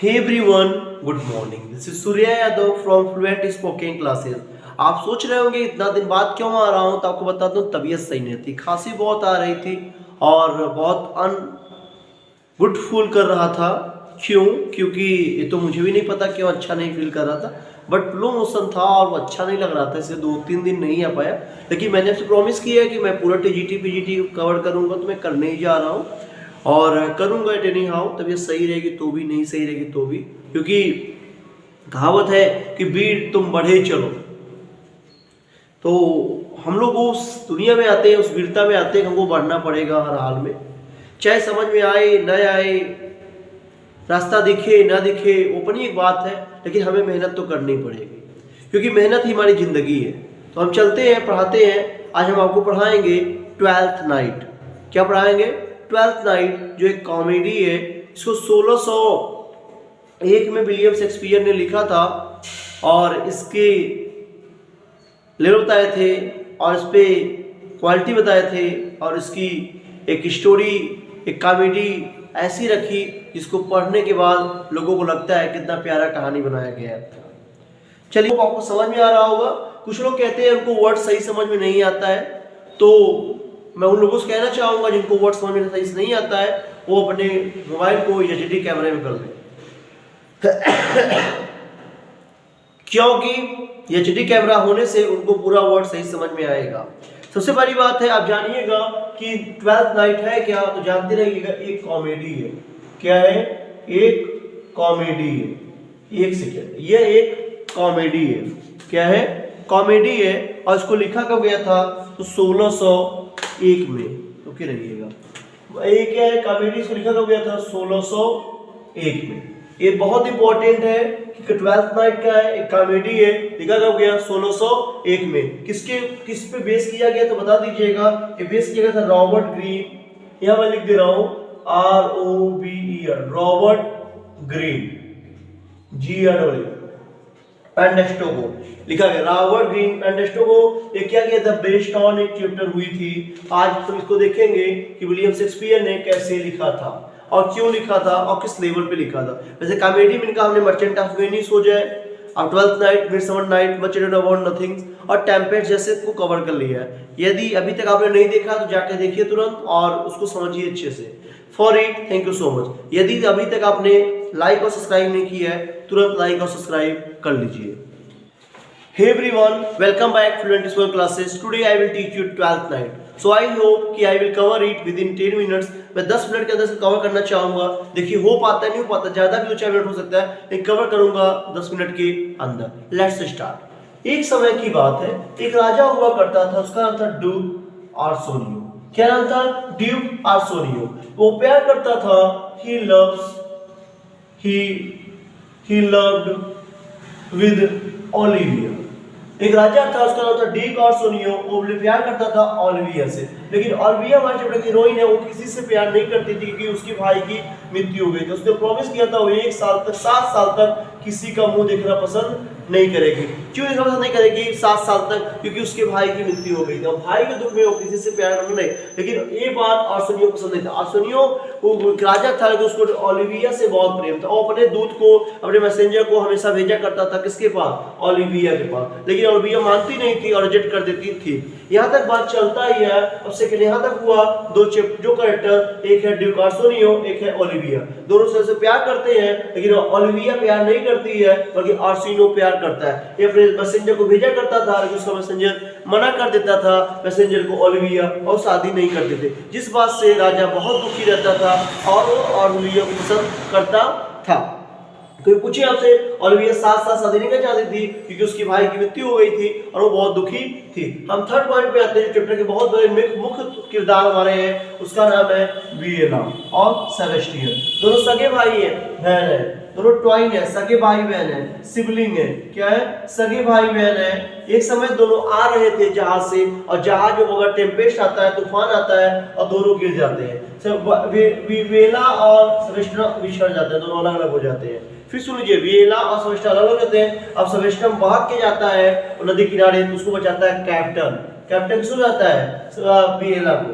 Hey everyone, good morning. This is Surya Yadav from Fluent Spoken Classes. आप सोच रहे होंगे इतना दिन बाद क्यों आ रहा हूँ, तो आपको बता दूँ तबीयत सही नहीं थी, खांसी बहुत आ रही थी और बहुत गुड फील कर रहा था। क्यों? क्योंकि ये तो मुझे भी नहीं पता क्यों अच्छा नहीं फील कर रहा था, बट लो मोशन था और वो अच्छा नहीं लग रहा था, इसलिए 2-3 दिन नहीं आ पाया। लेकिन मैंने आपसे प्रॉमिस किया है कि मैं पूरा टीजीटी पीजीटी कवर करूँगा, तो मैं करने ही जा रहा हूँ और करूँगा एट एनी हाउ। तबीयत सही रहेगी तो भी, नहीं सही रहेगी तो भी, क्योंकि कहावत है कि वीर तुम बढ़े चलो। तो हम लोग उस दुनिया में आते हैं, उस वीरता में आते हैं, हमको बढ़ना पड़ेगा हर हाल में, चाहे समझ में आए न आए, रास्ता दिखे ना दिखे, वो अपनी एक बात है, लेकिन हमें मेहनत तो करनी पड़ेगी, क्योंकि मेहनत ही हमारी ज़िंदगी है। तो हम चलते हैं, पढ़ाते हैं। आज हम आपको पढ़ाएंगे ट्वेल्थ नाइट। क्या पढ़ाएंगे? ट्वेल्थ नाइट, जो एक कॉमेडी है। इसको 1601 में विलियम शेक्सपियर ने लिखा था और इसके लेवल बताए थे और इस पे क्वालिटी बताए थे और इसकी एक स्टोरी, एक कॉमेडी ऐसी रखी जिसको पढ़ने के बाद लोगों को लगता है कितना प्यारा कहानी बनाया गया है। चलिए, आपको समझ में आ रहा होगा। कुछ लोग कहते हैं उनको वर्ड सही समझ में नहीं आता है, तो मैं उन लोगों से कहना चाहूँगा जिनको वर्ड समझ में सही से नहीं आता है, वो अपने मोबाइल को एचडी कैमरे में कर लें। क्योंकि एचडी कैमरा होने से उनको पूरा वर्ड सही समझ में आएगा। सबसे बड़ी बात है, आप जानिएगा कि ट्वेल्थ नाइट है क्या, तो जानते रहिएगा एक कॉमेडी है। क्या है? एक कॉमेडी है। एक सेकेंड, ये एक कॉमेडी है। क्या है? कॉमेडी है। और इसको लिखा कब गया था? तो 1601 में। तो क्या रहिएगा, ये क्या है? कॉमेडी इसको लिखा कब गया था? 1601 में। ये बहुत इंपॉर्टेंट है कि ट्वेल्थ नाइट क्या है, एक कॉमेडी है, लिखा कब गया? 1601 में। किस पे बेस किया गया तो बता दीजिएगा। ये बेस किया गया था रॉबर्ट ग्रीन, यहां मैं लिख दे रहा हूं ROBER, रॉबर्ट ग्रीन, GRW पेंडेस्टोगो लिखा गया। रॉबर्ट ग्रीन पेंडेस्टोगो, ये क्या किया था? बेस्ड ऑन एक चैप्टर हुई थी। आज तो इसको देखेंगे कि विलियम शेक्सपियर ने कैसे लिखा था और क्यों लिखा था और किस लेवल पे लिखा था। वैसे कॉमेडी में इनका हमने मर्चेंट ऑफ वेनिस हो जाए, अब twelfth night, midsummer night, much ado about nothing और टेम्पेस्ट जैसे को कवर कर लिया है। यदि अभी तक आपने नहीं देखा तो जाके देखिए तुरंत और उसको समझिए अच्छे से। For it thank you so much. यदि अभी तक आपने लाइक और सब्सक्राइब नहीं किया है, तुरंत लाइक और सब्सक्राइब कर लीजिए। Hey everyone, welcome back Fluent Spoken Classes. Today I will teach you 12th night. So I hope कि I will cover it within 10 minutes. मैं 10 मिनट के अंदर से कवर करना चाहूँगा। देखिए हो पाता है नहीं हो पाता, ज़्यादा भी 2-4 मिनट हो सकता है, लेकिन कवर करूँगा 10 मिनट के अंदर। Let's start. एक समय की बात है, एक राजा हुआ करता था, उसका नाम था ड्यूक आर्सेनियो। क्या नाम था? Duke Arsenio. वो प्यार करता था, he loved with ओलिविया। एक राजा था, उसका नाम था ड्यूक आर्सेनियो, वो प्यार करता था ओलिविया से। लेकिन ओलिविया हमारे चैप्टर की हीरोइन है, वो किसी से प्यार नहीं करती थी क्योंकि उसके भाई की मृत्यु हो गई थी। उसने प्रॉमिस किया था वो 1 साल तक, 7 साल तक किसी का मुंह देखना पसंद नहीं करेगी। क्यों देखना पसंद नहीं करेगी 7 साल तक? क्योंकि उसके भाई की मृत्यु हो गई थी और भाई के दुख में वो किसी से प्यार करना नहीं। लेकिन ये बात आर्सेनियो को पसंद नहीं था। आर्सेनियो वो राजा था, लेकिन उसको ओलिविया से बहुत प्रेम था। वो अपने दूत को, अपने मैसेंजर को हमेशा भेजा करता था किसके पास? ओलिविया के पास। लेकिन ओलिविया मानती नहीं थी और रिजेक्ट कर देती थी। यहाँ तक बात चलता ही है। अब सेकंड यहाँ तक हुआ, जो कैरेक्टर, एक है ड्यूक आर्सेनियो, एक है ओलिविया, दोनों से प्यार करते हैं, लेकिन ओलिविया प्यार नहीं करती है बल्कि आर्सेनियो प्यार करता है। ये अपने मैसेंजर को भेजा करता था, लेकिन उसका मैसेंजर मना कर देता था मैसेंजर को ओलिविया, और शादी नहीं करते थे, जिस बात से राजा बहुत दुखी रहता था और वो ओलिविया को पसंद करता था। तो पूछिए आपसे, ओलिविया 7 साल शादी नहीं करना चाहती थी क्योंकि उसकी भाई की मृत्यु हो गई थी और वो बहुत दुखी थी। हम थर्ड पॉइंट पे आते हैं, चैप्टर के बहुत बड़े मुख्य किरदार हमारे हैं, उसका नाम है वियेना और सेबेस्टियन। दोनों सगे भाई हैं, बहन है, दोनों ट्वाइन है, सगे भाई बहन है, सिबलिंग है। क्या है? सगे भाई बहन है। एक समय दोनों आ रहे थे जहाज से, और जहाज में अगर टेम्पेस्ट आता है, तूफान आता है और दोनों गिर जाते हैं। वियेना और सेबेस्टियन बिछड़ जाते हैं, दोनों अलग अलग हो जाते हैं। फिर सुन लीजिए, वियेना और सेबेस्टियन अलग हो जाते हैं। अब सेबेस्टियन भाग के जाता है नदी किनारे, तो उसको बचाता है कैप्टन। कैप्टन किसको जाता है? वियेना को।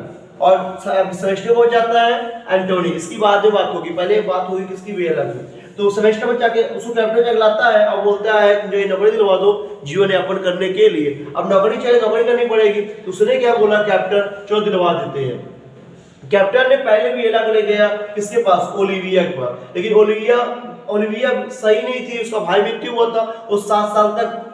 और सेबेस्टियन को जाता है एंटोनी। इसकी बाद में बात होगी, पहले बात होगी किसकी? वियेना की। तो सेमेस्टर में जाके उसको कैप्टन जाके लाता है और बोलता है मुझे नौकरी दिलवा दो जीवन यापन करने के लिए। अब नौकरी चाहिए, नौकरी करनी पड़ेगी, तो उसने क्या बोला, कैप्टन चलो दिलवा देते हैं। कैप्टन ने पहले भी एला को ले गया किसके पास, ओलिविया के पास, लेकिन ओलिविया सही नहीं थी, उसका भाई मृत्यु हुआ था, वो 7 साल तक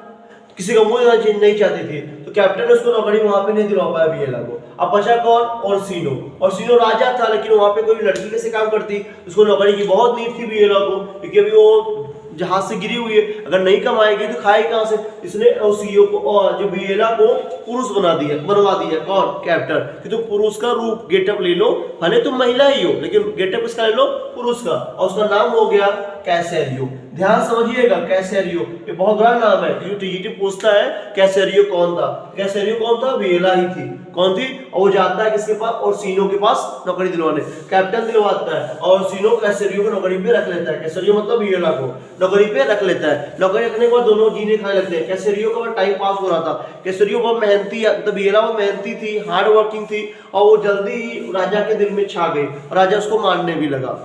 किसी का मुंह नहीं चाहती थी, तो कैप्टन ने उसको नौकरी वहां पे नहीं दिलवा पाया वियला को। अब बचा कौन, ओर्सिनो राजा था, लेकिन वहां पे कोई लड़की कैसे काम करती, उसको नौकरी की बहुत नीड थी वियला को, क्योंकि अभी वो जहाज से गिरी हुई है, अगर नहीं कमाएगी तो खाएगी कहां से। इसने ओसियो को जो वियला को पुरुष बनवा दिया कौन, कैप्टन, कि तुम पुरुष का रूप गेटअप ले लो, भले तुम महिला ही हो लेकिन गेटअप किसका ले लो, पुरुष का, और उसका नाम हो गया कैसेरियो। ध्यान समझिएगा, कैसेरियो ये बहुत बड़ा नाम है, क्योंकि टीजीटी पूछता है कैसेरियो कौन था। कैसेरियो कौन था, वियला ही थी, कौन थी, और वो जाता है किसके पास, ओर्सिनो के पास नौकरी दिलवाने। कैप्टन दिलवाता है और ओर्सिनो कैसेरियो को नौकरी पे रख लेता है, कैसेरियो मतलब वियला को नौकरी पे रख लेता है। नौकरी रखने के बाद दोनों जीने खाने लगते हैं। कैसेरियो का टाइम पास हो रहा था, कैसेरियो बहुत मेहनती, मतलब वियला बहुत मेहनती थी, हार्ड वर्किंग थी, और वो जल्दी ही राजा के दिल में छा गई, राजा उसको मारने भी लगा।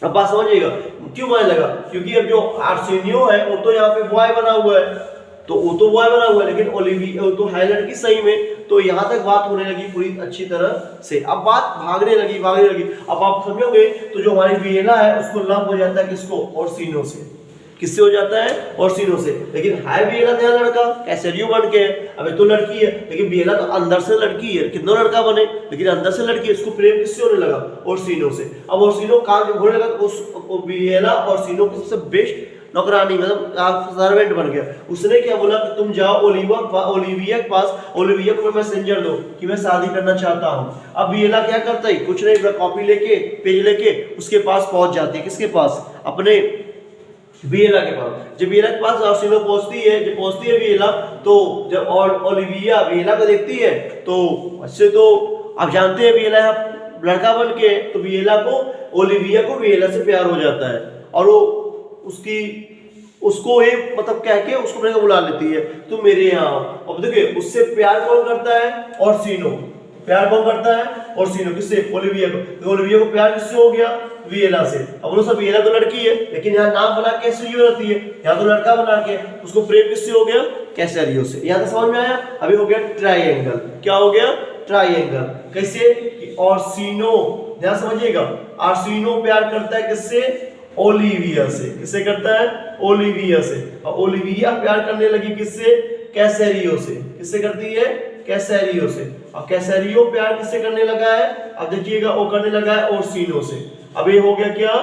अब बात समझिएगा क्यों मारने लगा, क्योंकि अब जो आर्सेनियो है वो तो यहाँ पे बॉय बना हुआ है, तो वो तो बॉय बना हुआ है, लेकिन ओलिविया वो तो है लड़की सही में, तो यहाँ तक बात होने लगी पूरी अच्छी तरह से। अब बात भागने लगी। अब आप समझोगे तो जो हमारी वियला है उसको लव हो जाता है किसको, ओर्सिनो से। किससे हो जाता है, ओर्सिनो से। लेकिन है वियला नया लड़का, कैसेरियो बन के, अब तो लड़की है, लेकिन वियला तो अंदर से लड़की है, कितना लड़का बने लेकिन अंदर से लड़की है। इसको प्रेम किससे होने लगा, ओर्सिनो से। अब ओर्सिनो काम जब होने लगा तो वियला ओर्सिनो की सबसे बेस्ट नौकरानी, मतलब सर्वेंट बन गया। उसने क्या बोला कि तुम जाओ ओलिविया के पास, ओलिविया को मैसेंजर दो कि मैं शादी करना चाहता हूँ। अब वियला क्या करता है, कुछ नहीं, कॉपी लेके पेज लेके उसके पास पहुंच जाती है, किसके पास, अपने वियला के पास। जब वियला के पास ओर्सिनो पहुंचती है वियला, तो जब ओलिविया वियला को देखती है तो अच्छे, तो आप जानते हैं वियला लड़का बन के, तो वियला को ओलिविया को वियला से प्यार हो जाता है, और वो उसको एक मतलब कह के उसको अपने बुला लेती है, तुम मेरे यहाँ। अब देखिए उससे प्यार कौन करता है, ओर्सिनो। प्यार कौन करता है, ओर्सिनो। किससे, ओलिविया को। तो ओलिविया को प्यार किससे हो गया, वियला से। अब वो सब वियला तो लड़की है, लेकिन यहाँ नाम बना कैसेरियो रहती है, यहाँ तो लड़का बना के उसको प्रेम किससे हो गया, कैसेरियो से। यहाँ तक समझ में आया। अभी हो गया ट्राइएंगल। क्या हो गया, ट्राइएंगल। कैसे कि ओर्सिनो, ध्यान समझिएगा, ओर्सिनो प्यार करता है किससे, ओलिविया से। किससे करता है, ओलिविया से। और ओलिविया प्यार करने लगी किससे, कैसेरियो से। किससे करती है, कैसेरियो से। और कैसेरियो प्यार किससे करने लगा है, अब देखिएगा, वो करने लगा है ओर्सिनो से। अब ये हो गया क्या,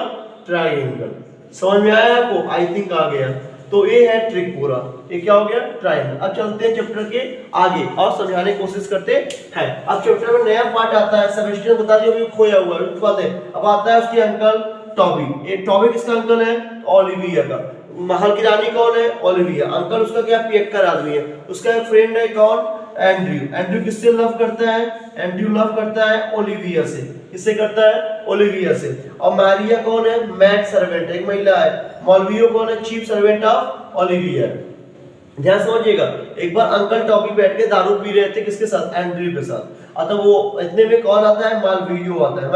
ट्राइएंगल। समझ में आया आपको, आई थिंक आ गया। तो ये है ट्रिक पूरा, ये क्या हो गया, ट्राइएंगल। अब चलते हैं चैप्टर के आगे और समझाने की कोशिश करते हैं। अब चैप्टर में नया पार्ट आता है, सेमेस्टर बता दिया अभी खोया हुआ है। अब आता है उसके अंकल टॉबी। ये टॉबी किसका अंकल है, ओलिविया का। महल की रानी कौन है, ओलिविया। अंकल उसका क्या, पियक्कर आदमी है। उसका एक फ्रेंड है कौन, एंड्रयू। एंड्रयू किससे लव करता है, एंड्रयू लव करता है ओलिविया से। किससे करता है, ओलिविया से। और मारिया कौन है, मैड सर्वेंट, एक महिला है। मॉल्वियो कौन है, चीफ सर्वेंट ऑफ ओलिविया। ध्यान समझिएगा, एक बार अंकल टॉबी बैठ के दारू पी रहे थे, किसके साथ, एंड्रयू के साथ। अतः वो इतने में कौन आता है, मालवेरियो आता है।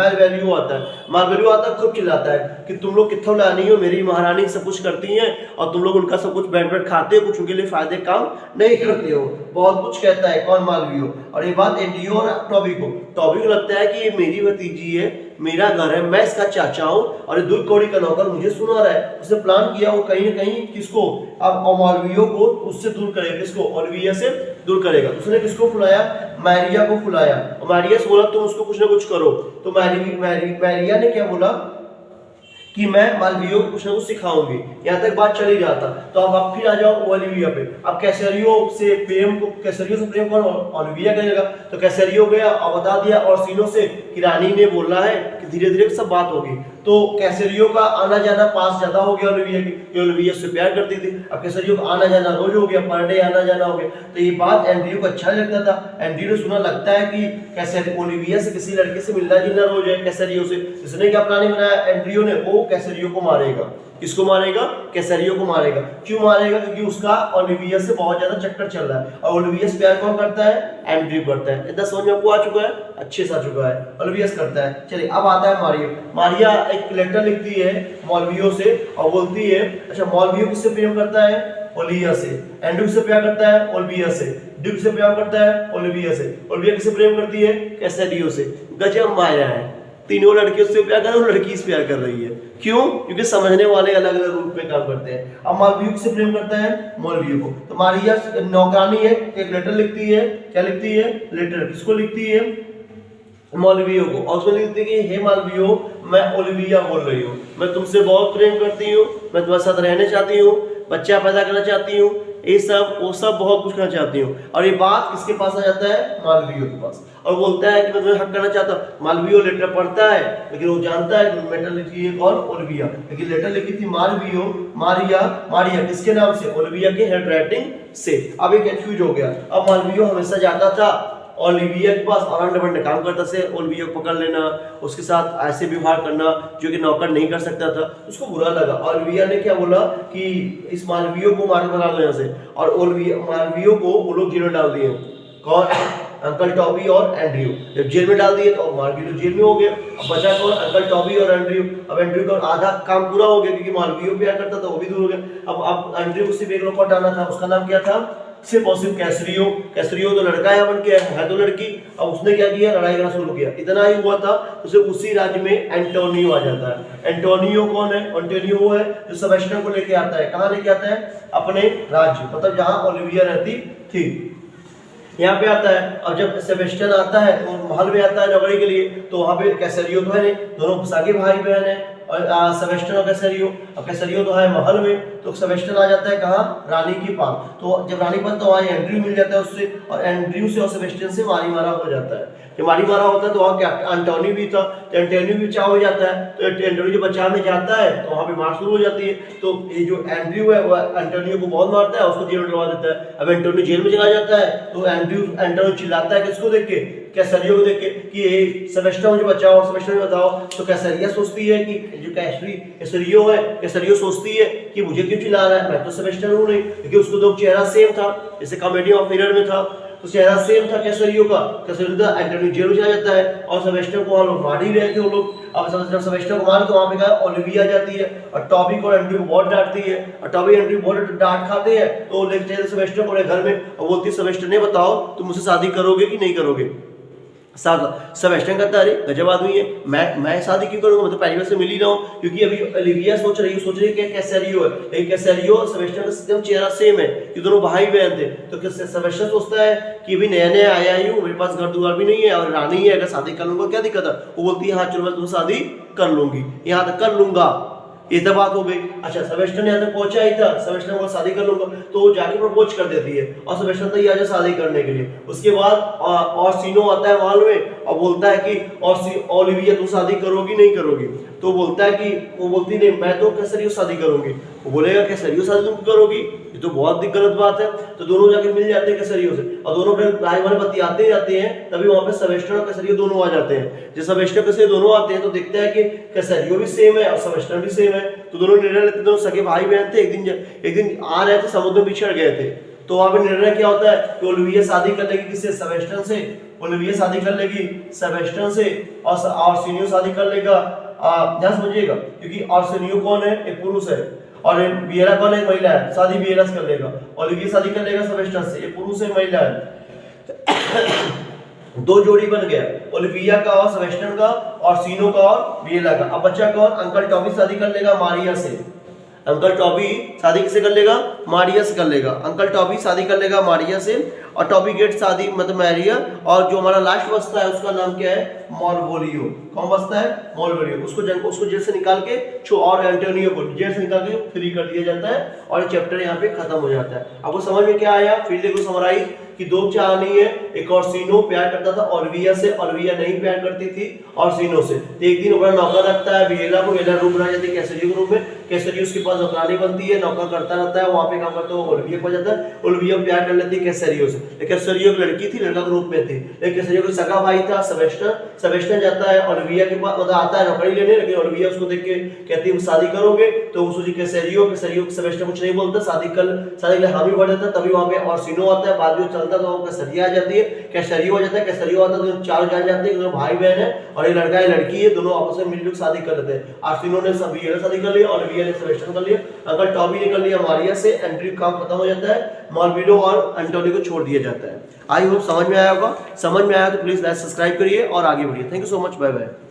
मालवेरियो आता है, खूब चिल्लाता है कि तुम लोग कितना लानी हो, मेरी महारानी सब कुछ करती हैं और तुम लोग उनका सब कुछ बैठ बैठ खाते हो, कुछ उनके लिए फायदे काम नहीं करते हो, बहुत कुछ कहता है कौन, मालवियो। और ये बात एंड्रयू और टॉबी को लगता है कि ये मेरी भतीजी है, मेरा घर है, मैं इसका चाचा हूँ, और ये दूध कौड़ी का नौकर मुझे सुना रहा है। उसने प्लान किया वो कहीं ना कहीं किसको, अब मालवियो को उससे दूर करेगा, किसको, ओलिविया से दूर करेगा। उसने किसको फुलाया, मैरिया को फुलाया। और मैरिया से बोला तुम उसको कुछ ना कुछ करो। तो मैरिया ने क्या बोला कि मैं मालवियो को कुछ ना कुछ सिखाऊंगी। यहाँ तक बात चली जाता। तो अब आप फिर आ जाओ ओलिविया पे। अब कैसेरियो से प्रेम कौन, ओलिविया करेगा। तो कैसेरियो गया और बता दिया ओर्सिनो से कि रानी ने बोला है कि धीरे धीरे सब बात होगी। तो कैसेरियो का आना जाना पास ज्यादा हो गया ओलिविया की, ओलिविया से प्यार करती थी। अब कैसेरियो का आना जाना रोज हो गया, पर डे आना जाना हो गया। तो ये बात एंड्रयू को अच्छा लगता था। एंड्रयू ने सुना, लगता है कि कैसेरियो ओलिविया से किसी लड़के से मिलना जुलना रोज है कैसेरियो से। इसने क्या प्लानिंग बनाया, एंड्रयू ने वो कैसेरियो को मारेगा। किसको मारेगा? कैसरियो को मारेगा। क्यों मारेगा? क्योंकि उसका ओलिविया से बहुत ज्यादा चक्कर चल रहा है। और ओलिविया से प्यार कौन करता है? एंड्रयू करता है। इतना समझ में आपको आ चुका है? अच्छे से आ चुका है। ओलिविया करता है। चलिए अब आता है मारिया। मारिया एक लेटर लिखती है मौलवियों से और बोलती है, अच्छा मौलवियों किससे प्रेम करता है? ओलिविया से। एंड्रयू से प्यार करता है? ओलिविया से। ड्यूक से प्यार करता है? ओलिविया से। ओलिविया किससे प्रेम करती है? कैसरियो से। गजब माया है, तीनों लड़कियों से प्यार कर रही है, लड़की से प्यार कर रही है। क्यों? क्योंकि समझने वाले अलग अलग रूप में काम करते हैं। अब मालवियो से प्रेम करता है? मौलवियों को। तो मारिया नौकरानी है, एक लेटर लिखती है। क्या लिखती है? लेटर। किसको लिखती है? मौलवियों को। और उसमें लिखती है कि हे मालवियो, मैं ओलिविया बोल रही हूँ, मैं तुमसे बहुत प्रेम करती हूँ, मैं तुम्हारे साथ रहने चाहती हूँ, बच्चा पैदा करना चाहती हूँ, ये सब वो सब बहुत कुछ करना चाहती हूँ। और ये बात किसके पास आ जाता है? मालवियो के पास। और बोलता है कि मैं तुम्हें हक करना चाहता हूँ। मालवियो लेटर पढ़ता है, लेकिन वो जानता है कि लेटर लिखी है कौन? ओलिविया। लेकिन लेटर लिखी थी मालवियो, मारिया, मारिया किसके नाम से? ओलिविया के हैंडराइटिंग से। अब ये कंफ्यूज हो गया। अब मालवियो हमेशा जाता था ओलिविया के पास और अंडर काम करता से ओलिविया को पकड़ लेना, उसके साथ ऐसे व्यवहार करना जो कि नौकर नहीं कर सकता था। उसको बुरा लगा। ओलिविया ने क्या बोला कि इस मालवियो को मार भगा दो यहाँ से। और ओलिविया मालवियो को वो लोग जेल में डाल दिए। कौन? अंकल टॉबी और एंड्रयू। जब जेल में डाल दिए तो मालवियो जेल में हो गया। अब बचा कौन? अंकल टॉबी और एंड्रयू। अब एंड्रयू का आधा काम पूरा हो गया क्योंकि मालवियो प्यार करता था, वो भी दूर हो गया। अब एंड्रयू को सिर्फ एक लोग को हटाना था, उसका नाम क्या था? सिर्फ और सिर्फ कैसरियो। कैसरियो तो लड़का है बन के है तो लड़की। अब उसने क्या किया? लड़ाई करना शुरू किया। इतना ही हुआ था तो सिर्फ उसी राज्य में एंटोनियो आ जाता है। एंटोनियो कौन है? एंटोनियो वो है जो सेबेस्टियन को लेके आता है। कहाँ लेके आता है? अपने राज्य, मतलब जहाँ ओलिविया रहती थी, यहाँ पे आता है। और जब सेबेस्टियन आता है तो महल में आता है नौकरी के लिए, तो वहाँ पे कैसरियो तो है नहीं, दोनों सगे भाई बहन है। और सेबेस्टियन और कैसरियो, अब कैसरियो तो है महल में, तो सेबेस्टियन आ जाता है कहाँ? रानी के पास। तो जब रानी पास तो वहाँ एंड्रयू मिल जाता है उससे, और एंड्रयू से और सेबेस्टियन से मारी मारा हो जाता है। जब मारी मारा होता है तो वहाँ क्या एंटोनियो भी था, तो एंटोनियो भी बचाव हो जाता है। तो एंटोनियो जब बचाव में जाता है तो वहाँ पे मार शुरू हो जाती है। तो ये जो एंड्रयू है वो एंटोनियो को बहुत मारता है, उसको जेल में डलवा देता है। अब एंटोनियो जेल में चला जाता है तो एंटोनियो चिल्लाता है किसको देख के? कैसरियो को देख के कि ये सेबेस्टियन मुझे बचाओ, सेबेस्टियन बताओ। तो कैसरिया सोचती है कि जो कैसरियो है, कैसरियो सोचती है कि मुझे क्यों चिल्ला रहा है, मैं तो सेबेस्टियन हूँ नहीं, क्योंकि उसको तो चेहरा सेम था जैसे कॉमेडी ऑफ एरर में था, तो चेहरा सेम था कैसरियो का। कैसरियो था, एंटोनियो जेल में चला जाता है और सेबेस्टियन को वहाँ लोग मार ही रहे थे वो लोग। अब जब सेबेस्टियन को मारे तो वहाँ पे क्या? ओलिविया आ जाती है और टॉबी को एंड्रयू को बहुत डांटती है। और टॉबी एंड्रयू बहुत डांट खाते हैं तो लेके जाते सेबेस्टियन को घर में और बोलती है सेबेस्टियन ने बताओ तुम मुझसे शादी करोगे कि नहीं करोगे? सेबेस्टियन कहता है अरे गजब आदमी है, मैं शादी क्यों करूंगा, मैं तो पहली बार से मिल ही रहा हूँ। क्योंकि अभी ओलिविया सोच रही है कि कैसरियो है, लेकिन कैसरियो और सेबेस्टियन का एकदम चेहरा सेम है, ये दोनों भाई बहन थे। तो सेबेस्टियन सोचता है कि अभी नया नया आया ही हूँ, मेरे पास घर दुआर भी नहीं है और रानी है, अगर शादी कर लूंगा क्या दिक्कत है? वो बोलती है हाँ चलो मैं तुमसे शादी कर लूंगी, यहाँ तक कर लूंगा। ये तो बात हो गई। अच्छा सेबेस्टियन यहाँ तक पहुंचा ही था, सेबेस्टियन को शादी कर लूंगा, तो वो जाके प्रपोज कर देती है और सेबेस्टियन तैयार है शादी करने के लिए। उसके बाद ऑर्सिनो आता है महल में और बोलता है कि ओलिविया तुम शादी करोगी नहीं करोगी? तो बोलता है कि वो बोलती नहीं मैं तो कैसरियो शादी करूंगी। वो बोलेगा कैसरियो शादी तुम करोगी? ये तो बहुत गलत बात है। तो दोनों जाके मिल जाते हैं कैसरियो से और दोनों अपने भाई वाले बतियाते जाते हैं। तभी वहां पे सेबेस्टियन और कैसरियो दोनों आ जाते हैं। जब सेबेस्टियन कैसरियो दोनों आते हैं तो देखते हैं कि कैसरियो भी सेम है और सेबेस्टियन भी सेम है। तो दोनों निर्णय लेते, दोनों सगे भाई बहन थे, एक दिन आ रहे थे, समुद्र में बिछड़ गए थे। तो वहां पे निर्णय क्या होता है कि ओलिविया शादी कर लेगी किससे? सेबेस्टियन से। ओलिविया शादी कर लेगी सेबेस्टियन से और ऑर्सिनियो शादी कर लेगा, ध्यान समझिएगा, क्योंकि ऑर्सिनियो कौन है? एक पुरुष है और वियेरा कौन है? एक महिला है। शादी वियेरा से कर लेगा। ओलिविया शादी कर लेगा सेबेस्टियन से, एक पुरुष है महिला है। दो जोड़ी बन गया, ओलिविया का और सेबेस्टियन का, ऑर्सिनो का और वियेरा का। अब बच्चा कौन? अंकल टॉबी शादी कर लेगा मारिया से। अंकल टॉबी शादी किससे कर लेगा? मारिया से कर लेगा। अंकल टॉबी शादी कर लेगा मारिया से और टॉबी गेट शादी मतलब मारिया। और जो हमारा लास्ट बचता है उसका नाम क्या है? मॉलवोलियो। कौन बचता है? मॉलवोलियो। उसको जेल से निकाल के और एंटोनियो को जेल से निकाल के फ्री कर दिया जाता है और ये चैप्टर यहाँ पे खत्म हो जाता है। आपको समझ में क्या आया? फिर देखो समराइज कि दो कहानी है। एक ऑर्सिनो प्यार करता था ओलिविया से, ओलिविया नहीं प्यार करती थी ऑर्सिनो से। तो एक दिन अपना नौकर रखता है वियेरा को, वियेरा रूप बना जाती है कैसरियो के रूप में। कैसरियोस के पास नौकरानी बनती है, नौकर करता रहता है, वहाँ पे काम करता है, वो ओलिविया को जाता है, ओलिविया प्यार कर लेती है कैसरियो से, लेकिन कैसरियो की लड़की थी, लड़का के रूप में थी, लेकिन कैसरियो का सगा भाई था सेबेस्टियन जाता है ओलिविया के पास, मतलब आता है नौकरी लेने, लेकिन ओलिविया उसको देख के कहती है शादी करोगे, तो उसको कैसरियो सेबेस्टियन कुछ नहीं बोलता, शादी के लिए हामी भर देता है, तभी वहाँ पे ऑर्सिनो आता है, बाद में चलता तो कैसरिया आ जाती है, कैसरियो आ जाता है, कैसरियो आता है तो चारों जान जाते हैं, दोनों भाई बहन है और ये लड़का है लड़की है, दोनों आपस में मिलजुल शादी कर लेते हैं। आर्सिनो ने सभी शादी कर लिया, ओलिविया ने सेबेस्टियन कर लिया, अगर टॉबी ने कर लिया मारिया से, एंट्री काम खत्म हो जाता है, मॉर्बिडो और एंटोनी को छोड़ दिया जाता है। आई होप समझ में आया होगा, समझ में आया तो प्लीज लाइक सब्सक्राइब करिए और आगे बढ़िए। Thank you so much, bye bye.